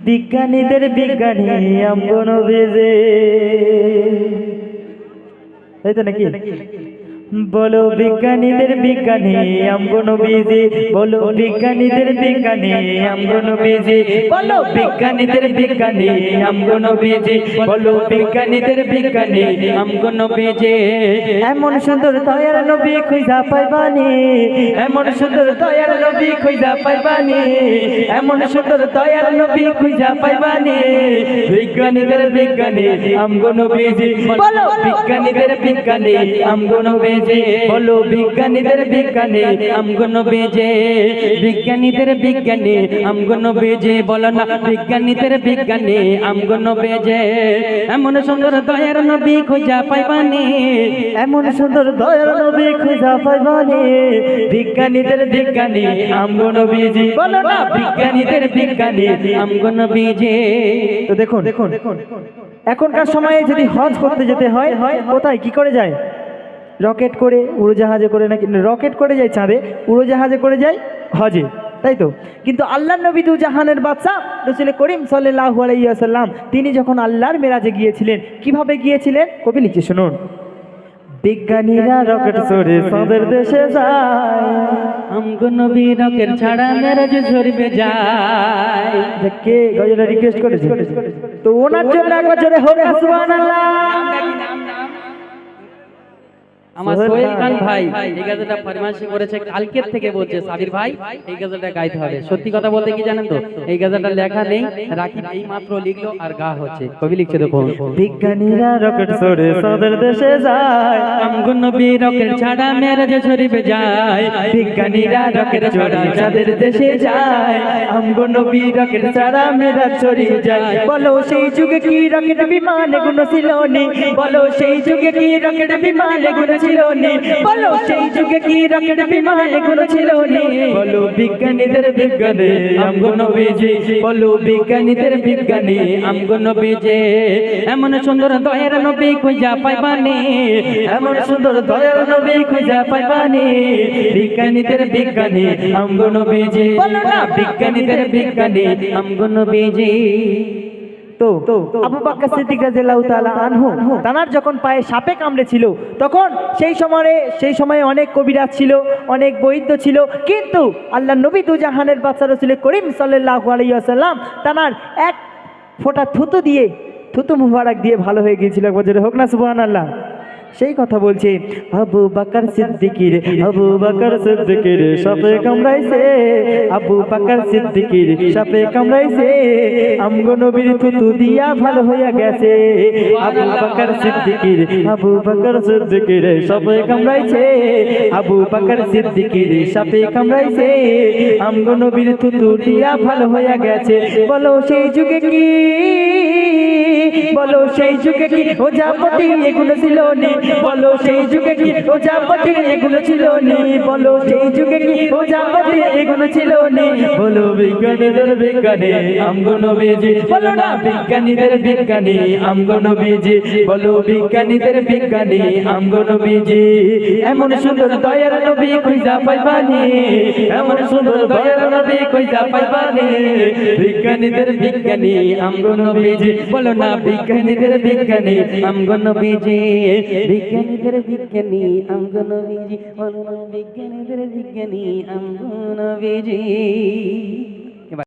বিজ্ঞানীদের বিজ্ঞানী আমগো নবীজি। তাই তো নাকি? বলো বিজ্ঞানীদের বিজ্ঞানী আমগো নবীজি, বলো বিজ্ঞানীদের বিজ্ঞানী আমগো নবীজি, বলো বিজ্ঞানীদের বিজ্ঞানী আমগো নবীজি, বলো বিজ্ঞানীদের বিজ্ঞানী আমগো নবীজি। এমন সুন্দর দয়ার নবী খুঁজা পাইবানি, এমন সুন্দর দয়ার নবী খুঁজা পাইবানি, এমন সুন্দর দয়ার নবী খুঁজা পাইবানি। বিজ্ঞানীদের বিজ্ঞানী আমগো নবীজি, বলো বিজ্ঞানীদের বিজ্ঞানী আমগো নবীজি, বলো বিজ্ঞানীদের বিজ্ঞানী আমগো নবীজি। বিজ্ঞানীদের বিজ্ঞানী আমগো নবীজি, বলো না বিজ্ঞানীদের বিজ্ঞানী আমগো নবীজি। এমন সুন্দর দয়ার নবী খুঁজা পাইবানি, এমন সুন্দর দয়ার নবী খুঁজা পাইবানি। বিজ্ঞানীদের বিজ্ঞানী আমগো নবীজি, বলো না বিজ্ঞানীদের বিজ্ঞানী আমগো নবীজি। তো দেখুন এখনকার সময়ে যদি হজ করতে যেতে হয় কোথায় কি করে যায়? রকেট করে, উড়োজাহাজে করে, নাকি রকেট করে যায় চাঁদে, উড়োজাহাজে করে যায় হজে, তাই তো? কিন্তু আল্লাহর নবী দু জাহানের বাদশা রাসূল করিম সাল্লাল্লাহু আলাইহি ওয়াসাল্লাম তিনি যখন আল্লাহর মেরাজে গিয়েছিলেন, কিভাবে গিয়েছিলেন কবি লিখছে শুনুন। বিজ্ঞানীরা রকেট চড়ে চাঁদের দেশে যায়, আমগো নবী রকেট ছাড়া মেরাজে চড়বে যায়। কে গজলটা রিকোয়েস্ট করেছে? তো ওনার জন্য একবার জোরে হবে সুবহানাল্লাহ। আমার সোহেল খান ভাই এই গাজলটা ফরমাইশ করেছে, কালকের থেকে বলছে সাবির ভাই এই গাজলটা গাইতে হবে। সত্যি কথা বলতে কি জানেন তো, এই গাজলটা লেখা নেই, রাকিব এই মাত্র লিখলো আর গা হচ্ছে। কবি লিখছে দেখুন, বিজ্ঞানীরা রকেট চড়ে চাঁদের দেশে যায়, আমগো নবী রকেট ছাড়া মেরাজে চড়বে যায়। বিজ্ঞানীরা রকেট চড়ে চাঁদের দেশে যায়, আমগো নবী রকেট ছাড়া মেরাজ চড়ে যায়। বলো সেই যুগে কি রকেট বিমান এগুলো ছিল নি, বলো সেই যুগে কি রকেট বিমান এগুলো ছিল নি, বলো সেই যুগে কি রকেট বিমান এগুলো ছিল নি। বলো বিজ্ঞানীদের বিজ্ঞানী আমগো নবীজি, বলো বিজ্ঞানীদের বিজ্ঞানী আমগো নবীজি। এমন সুন্দর দয়ার নবী খুঁজা পাইবানি, এমন সুন্দর দয়ার নবী খুঁজা পাইবানি। বিজ্ঞানীদের বিজ্ঞানী আমগো নবীজি, বলো না বিজ্ঞানীদের বিজ্ঞানী আমগো নবীজি। তো আবু বকর সিদ্দিক রাদিয়াল্লাহু তাআলা আনহু তানার যখন পায়ে সাপে কামড়েছিল, তখন সেই সময়ে অনেক কবিরাজ ছিল, অনেক বৈদ্য ছিল, কিন্তু আল্লাহর নবী দু জাহানের বাদশা রাসূল করিম সাল্লাল্লাহু আলাইহি ওয়াসাল্লাম তানার এক ফোঁটা থুতু মুবারক দিয়ে ভালো হয়ে গিয়েছিল। বজরে হোক না সুবহানাল্লাহ। সেই কথা বলছে আবু বকর সিদ্দিকীর, আবু বকর সিদ্দিকীর সাপে কামড়াইছে, আবু বকর সিদ্দিকীর সাপে কামড়াইছে, আমগো নবীর থুতু দিয়া ভালো হইয়া গেছে। আবু বকর সিদ্দিকীর, আবু বকর সিদ্দিকীর সাপে কামড়াইছে, আবু বকর সিদ্দিকীর সাপে কামড়াইছে, আমগো নবীর থুতু দিয়া ভালো হইয়া গেছে। বলো সেই যুগে কি, বলো সেই যুগে কি ওঝাপতি এগুলো ছিল নি, বলো সেই যুগে কি ওঝাপতি এগুলো ছিল নি, বলো সেই যুগে কি ওঝাপতি এগুলো ছিল নি। বলো বিজ্ঞানীদের বিজ্ঞানী আমগো নবীজি, বলো না বিজ্ঞানীদের বিজ্ঞানী আমগো নবীজি, বলো বিজ্ঞানীদের বিজ্ঞানী আমগো নবীজি। এমন সুন্দর দয়ার নবী খুঁজা পাইবানি, এমন সুন্দর দয়ার নবী খুঁজা পাইবানি। বিজ্ঞানীদের বিজ্ঞানী আমগো নবীজি, বলো না বিজ্ঞানীদের বিজ্ঞানী আমগো নবীজি। বিজ্ঞানীদের বিজ্ঞানী আমগো নবীজি, বলো না বিজ্ঞানীদের বিজ্ঞানী আমগো নবীজি।